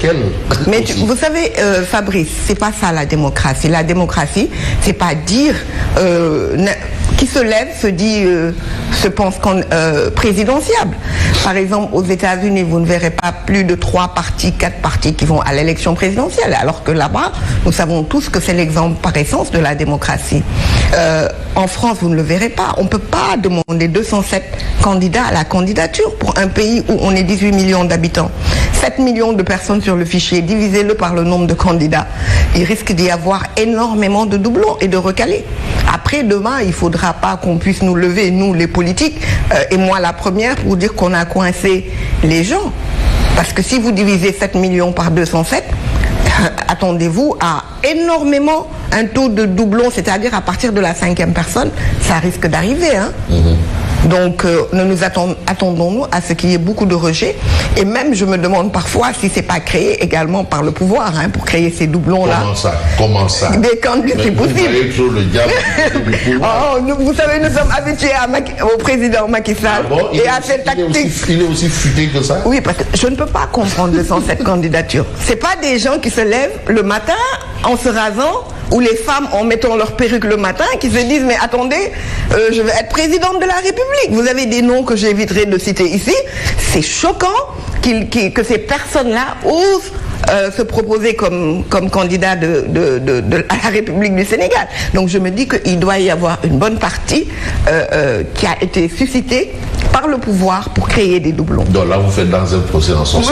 lesquels. Mais vous savez, Fabrice, c'est pas ça la démocratie. La démocratie, c'est pas dire qui se lève se dit, se pense présidentiable. Par exemple, aux États-Unis, vous ne verrez pas plus de 3 partis, 4 partis qui vont à l'élection présidentielle, alors que là-bas, nous savons tous que c'est l'exemple par essence de la démocratie. En France, vous ne le verrez pas. On ne peut pas demander 207 candidats à la candidature pour un pays où on est 18 millions d'habitants. 7 millions de personnes sur le fichier, divisez-le par le nombre de candidats. Il risque d'y avoir énormément de doublons et de recalés. Après, demain, il ne faudra pas qu'on puisse nous lever, nous les politiques, et moi la première, pour dire qu'on a coincé les gens. Parce que si vous divisez 7 millions par 207, attendez-vous à énormément un taux de doublon, c'est-à-dire à partir de la 5e personne, ça risque d'arriver. Hein. Donc, nous attendons-nous à ce qu'il y ait beaucoup de rejets. Et même, je me demande parfois si c'est pas créé également par le pouvoir, hein, pour créer ces doublons-là. Comment ça Des candidats, c'est possible. Vous savez, nous sommes habitués au président Macky Sall et à cette tactique. Il est aussi futé que ça. Oui, parce que je ne peux pas comprendre 207 candidatures. C'est pas des gens qui se lèvent le matin en se rasant, ou les femmes en mettant leur perruque le matin, qui se disent, mais attendez, je vais être présidente de la République. Vous avez des noms que j'éviterai de citer ici. C'est choquant que ces personnes-là osent se proposer comme candidat à la République du Sénégal. Donc je me dis qu'il doit y avoir une bonne partie qui a été suscitée par le pouvoir pour créer des doublons. Donc là, vous faites dans un procès en sens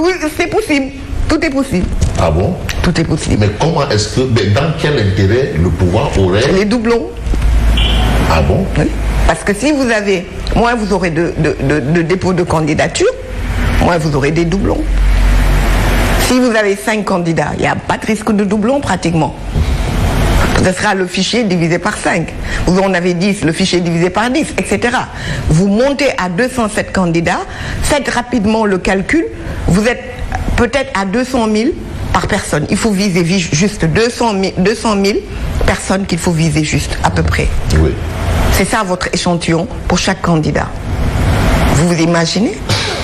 oui, c'est possible. Tout est possible. Ah bon? Tout est possible. Mais comment est-ce que, dans quel intérêt le pouvoir aurait... Les doublons. Ah bon? Oui. Parce que si vous avez, moins vous aurez de dépôts de candidature, moins vous aurez des doublons. Si vous avez 5 candidats, il n'y a pas de risque de doublon pratiquement. Ce sera le fichier divisé par 5. Vous en avez 10, le fichier divisé par 10, etc. Vous montez à 207 candidats, faites rapidement le calcul, vous êtes peut-être à 200 000 par personne. Il faut viser juste 200 000 personnes qu'il faut viser juste, à peu près. Oui. C'est ça votre échantillon pour chaque candidat. Vous vous imaginez?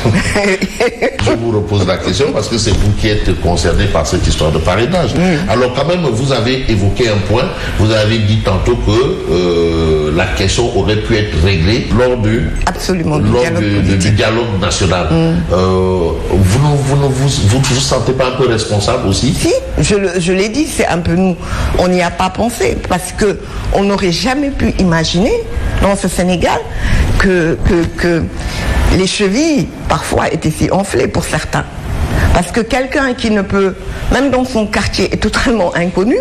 Je vous repose la question parce que c'est vous qui êtes concerné par cette histoire de parrainage. Alors quand même, vous avez évoqué un point, vous avez dit tantôt que la question aurait pu être réglée lors du dialogue national. Vous ne vous sentez pas un peu responsable aussi? Si, je l'ai dit, c'est un peu nous. On n'y a pas pensé parce qu'on n'aurait jamais pu imaginer dans ce Sénégal que les chevilles, parfois, étaient si enflées pour certains. Parce que quelqu'un qui ne peut, même dans son quartier, est totalement inconnu,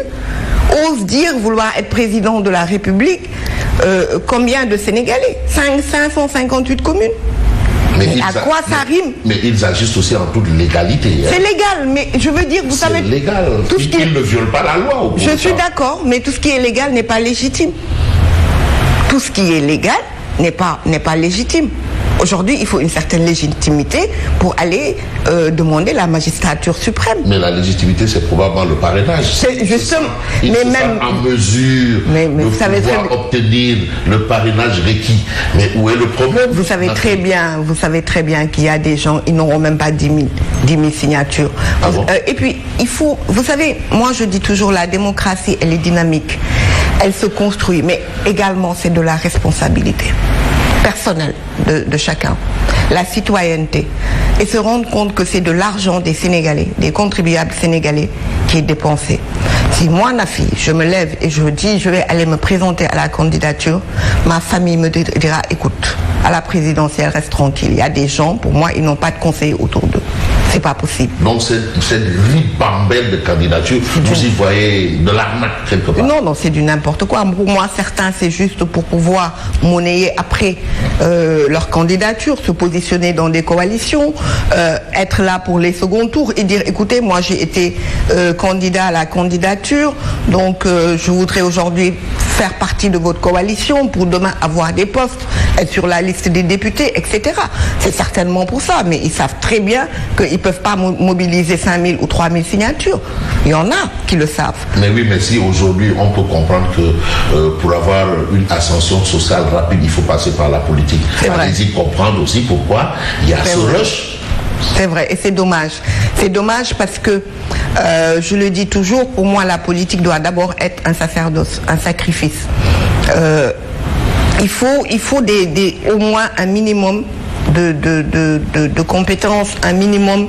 ose dire vouloir être président de la République. Combien de Sénégalais? 558 communes. Mais à quoi ça rime? Mais ils agissent aussi en toute légalité. Hein. C'est légal, mais je veux dire, vous savez... C'est légal. Ils ne violent pas la loi. Je suis d'accord, mais tout ce qui est légal n'est pas légitime. Tout ce qui est légal n'est pas légitime. Aujourd'hui, il faut une certaine légitimité pour aller demander la magistrature suprême. Mais la légitimité, c'est probablement le parrainage. C'est justement. Il faut même en mesure de pouvoir obtenir le parrainage requis. Mais où est le problème? Vous savez très bien qu'il y a des gens, ils n'auront même pas 10 000 signatures. Ah bon? Et puis, il faut, vous savez, moi je dis toujours, la démocratie, elle est dynamique. Elle se construit, mais également c'est de la responsabilité personnelle de chacun, la citoyenneté, et se rendre compte que c'est de l'argent des Sénégalais, des contribuables sénégalais qui est dépensé. Si moi, Nafi, je me lève et je dis je vais aller me présenter à la candidature, ma famille me dira écoute, à la présidentielle, reste tranquille. Il y a des gens, pour moi, ils n'ont pas de conseillers autour d'eux. C'est pas possible. Donc cette ribambelle de candidature, vous y voyez de l'arnaque quelque part? Non, c'est du n'importe quoi. Pour moi, certains, c'est juste pour pouvoir monnayer après leur candidature, se positionner dans des coalitions, être là pour les seconds tours et dire écoutez, moi j'ai été candidat à la candidature, donc je voudrais aujourd'hui faire partie de votre coalition pour demain avoir des postes, être sur la liste des députés, etc. C'est certainement pour ça, mais ils savent très bien qu'ils ne peuvent pas mobiliser 5 000 ou 3 000 signatures. Il y en a qui le savent. Mais oui, mais si aujourd'hui on peut comprendre que pour avoir une ascension sociale rapide, il faut passer par la politique. Allez-y comprendre aussi pourquoi il y a ce rush C'est vrai, et c'est dommage. C'est dommage parce que, je le dis toujours, pour moi, la politique doit d'abord être un sacerdoce, un sacrifice. Il faut au moins un minimum de compétences, un minimum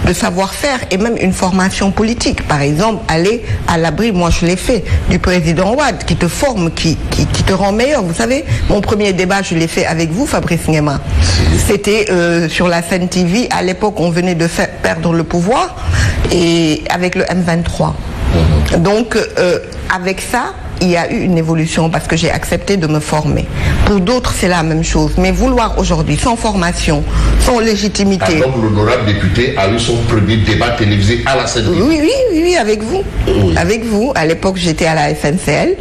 de savoir-faire et même une formation politique. Par exemple, aller à l'abri, moi je l'ai fait, du président Wade, qui te forme, qui te rend meilleur. Vous savez, mon premier débat, je l'ai fait avec vous, Fabrice Nguema. C'était sur la scène TV. À l'époque, on venait de perdre le pouvoir, et avec le M23. Donc, avec ça, il y a eu une évolution parce que j'ai accepté de me former. Pour d'autres, c'est la même chose. Mais vouloir aujourd'hui, sans formation, sans légitimité... Alors, l'honorable député a eu son premier débat télévisé à la scène. Oui, avec vous. Oui. Avec vous. À l'époque, j'étais à la FNCL.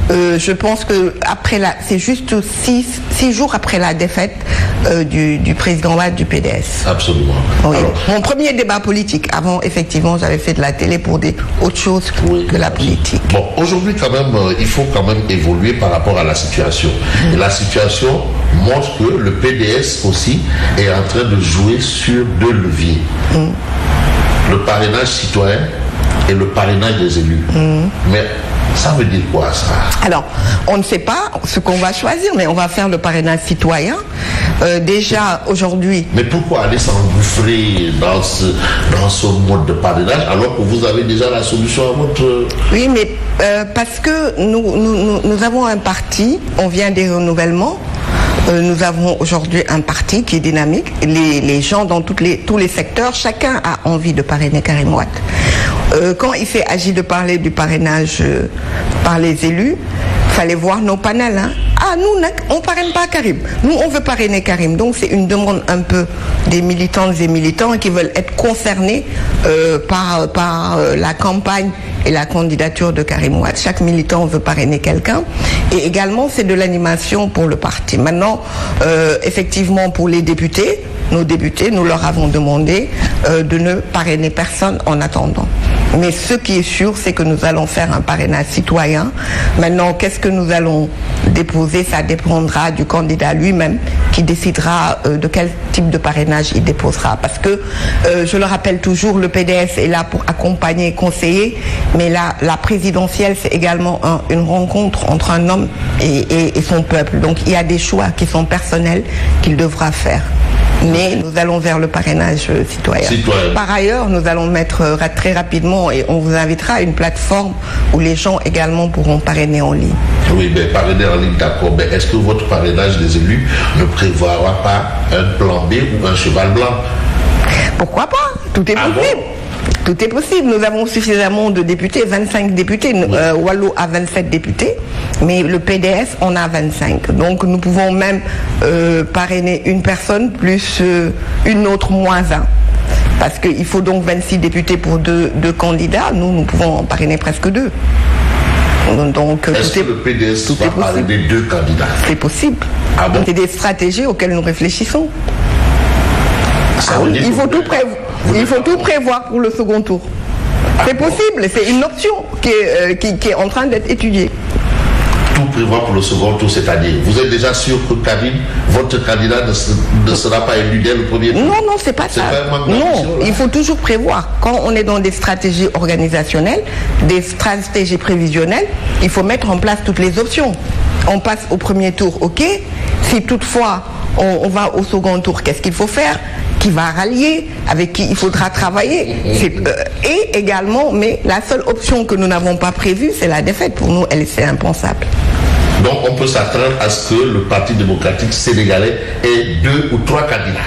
Je pense que c'est juste 6 jours après la défaite du président Wade du PDS. Absolument. Oui. Alors, mon premier débat politique. Avant, effectivement, j'avais fait de la télé pour autre chose que la politique. Bon, aujourd'hui, quand même, il faut quand même évoluer par rapport à la situation. Et la situation montre que le PDS aussi est en train de jouer sur 2 leviers. Le parrainage citoyen et le parrainage des élus. Mais ça veut dire quoi, ça? Alors, on ne sait pas ce qu'on va choisir, mais on va faire le parrainage citoyen. Déjà, aujourd'hui... Mais pourquoi aller s'engouffrer dans ce mode de parrainage alors que vous avez déjà la solution à votre... Oui, mais parce que nous avons un parti, on vient des renouvellements. Nous avons aujourd'hui un parti qui est dynamique. Les gens dans tous les secteurs, chacun a envie de parrainer Karim Wade. Quand il s'est agi de parler du parrainage par les élus, il fallait voir nos panels. Ah, nous, on ne parraine pas Karim. Nous, on veut parrainer Karim. Donc, c'est une demande un peu des militantes et militants qui veulent être concernés par la campagne et la candidature de Karim Wade. Chaque militant veut parrainer quelqu'un. Et également, c'est de l'animation pour le parti. Maintenant, effectivement, pour les députés, nos députés, nous leur avons demandé de ne parrainer personne en attendant. Mais ce qui est sûr, c'est que nous allons faire un parrainage citoyen. Maintenant, qu'est-ce que nous allons déposer? Ça dépendra du candidat lui-même qui décidera de quel type de parrainage il déposera. Parce que, je le rappelle toujours, le PDS est là pour accompagner et conseiller, mais la présidentielle, c'est également une rencontre entre un homme et son peuple. Donc, il y a des choix qui sont personnels qu'il devra faire. Mais nous allons vers le parrainage citoyen. Par ailleurs, nous allons mettre très rapidement, et on vous invitera à une plateforme où les gens également pourront parrainer en ligne. Oui, mais parrainer en ligne, d'accord. Mais est-ce que votre parrainage des élus ne prévoira pas un plan B ou un cheval blanc? Pourquoi pas? Tout est possible. Bon? Tout est possible. Nous avons suffisamment de députés, 25 députés. Oui. Wallo a 27 députés, mais le PDS en a 25. Donc nous pouvons même parrainer une personne plus une autre moins 1. Parce qu'il faut donc 26 députés pour deux candidats. Nous pouvons en parrainer presque 2. Donc, est-ce que le PDS va parrainer 2 candidats? C'est possible. Ah bon? C'est des stratégies auxquelles nous réfléchissons. Il faut tout prévoir pour le second tour. C'est possible, c'est une option qui est en train d'être étudiée. Tout prévoir pour le second tour, c'est-à-dire, vous êtes déjà sûr que Karim, votre candidat, ne sera pas élu dès le premier tour? Non, c'est pas ça. Non, il faut toujours prévoir. Quand on est dans des stratégies organisationnelles, des stratégies prévisionnelles, il faut mettre en place toutes les options. On passe au premier tour, ok. Si toutefois on va au second tour, qu'est-ce qu'il faut faire? Qui va rallier, avec qui il faudra travailler. Et également, mais la seule option que nous n'avons pas prévue, c'est la défaite. Pour nous, c'est impensable. Donc on peut s'attendre à ce que le Parti démocratique sénégalais ait 2 ou 3 candidats.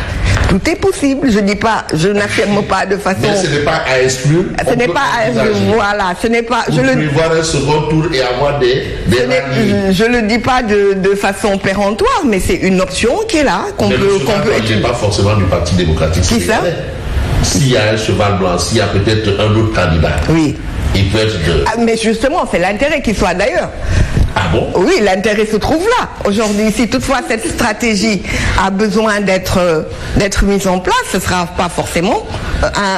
Tout est possible, je n'affirme pas de façon... Mais ce n'est pas à exclure. Ce n'est pas à exclure, voilà, ce n'est pas... Vous pouvez voir un second tour et avoir des je ne le dis pas de façon péremptoire, mais c'est une option qui est là, qu'on peut étudier. Pas forcément du Parti démocratique sénégalais. S'il y a un cheval blanc, s'il y a peut-être un autre candidat, oui. Il peut être de... mais justement, c'est l'intérêt qu'il soit d'ailleurs. Ah bon? Oui, l'intérêt se trouve là. Aujourd'hui, si toutefois cette stratégie a besoin d'être mise en place, ce ne sera pas forcément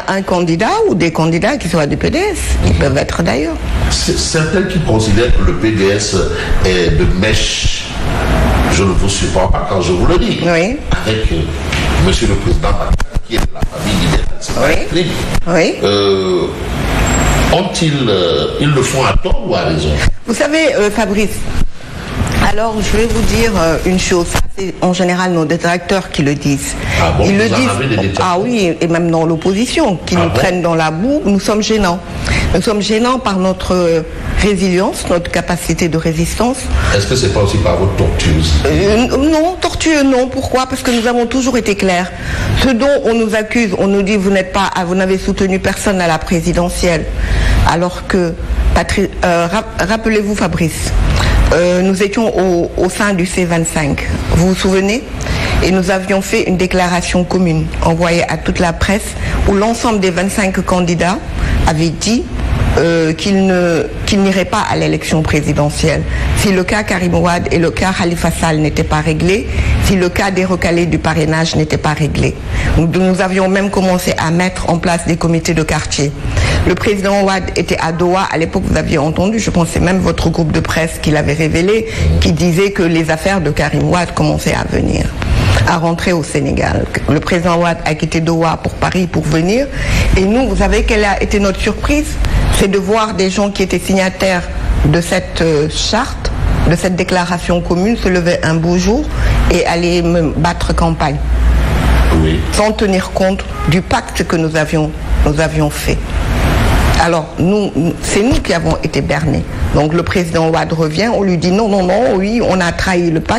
un candidat ou des candidats qui soient du PDS. Ils peuvent être d'ailleurs. Certains qui considèrent que le PDS est de mèche, je ne vous supporte pas quand je vous le dis. Oui. Avec Monsieur le Président Macron, qui est de la famille libérale, c'est pas un crime. Oui. Ils le font à tort ou à raison? Vous savez, Fabrice, alors je vais vous dire une chose. C'est en général nos détracteurs qui le disent. Ah bon, ils vous le en disent. avez des détracteurs? Ah oui, et même dans l'opposition, qui nous traînent dans la boue. Nous sommes gênants. Nous sommes gênants par notre résilience, notre capacité de résistance. Est-ce que c'est pas aussi par votre tortuosité? Non, tortueux, non. Pourquoi? Parce que nous avons toujours été clairs. Ce dont on nous accuse, on nous dit vous n'avez soutenu personne à la présidentielle. Alors que, rappelez-vous Fabrice, nous étions au sein du C25. Vous vous souvenez? Et nous avions fait une déclaration commune envoyée à toute la presse où l'ensemble des 25 candidats avaient dit qu'ils n'iraient pas à l'élection présidentielle. Si le cas Karim Wade et le cas Khalifa Sall n'étaient pas réglés, si le cas des recalés du parrainage n'était pas réglé. Nous avions même commencé à mettre en place des comités de quartier. Le président Wade était à Doha. À l'époque, vous aviez entendu, je pense que c'est même votre groupe de presse qui l'avait révélé, qui disait que les affaires de Karim Wade commençaient à venir, à rentrer au Sénégal. Le président Wade a quitté Doha pour Paris pour venir. Et nous, vous savez quelle a été notre surprise? C'est de voir des gens qui étaient signataires de cette charte, de cette déclaration commune, se lever un beau jour et aller battre campagne. Oui. Sans tenir compte du pacte que nous avions fait. Alors, c'est nous qui avons été bernés. Donc le président Wade revient, on lui dit non, oui, on a trahi le pacte.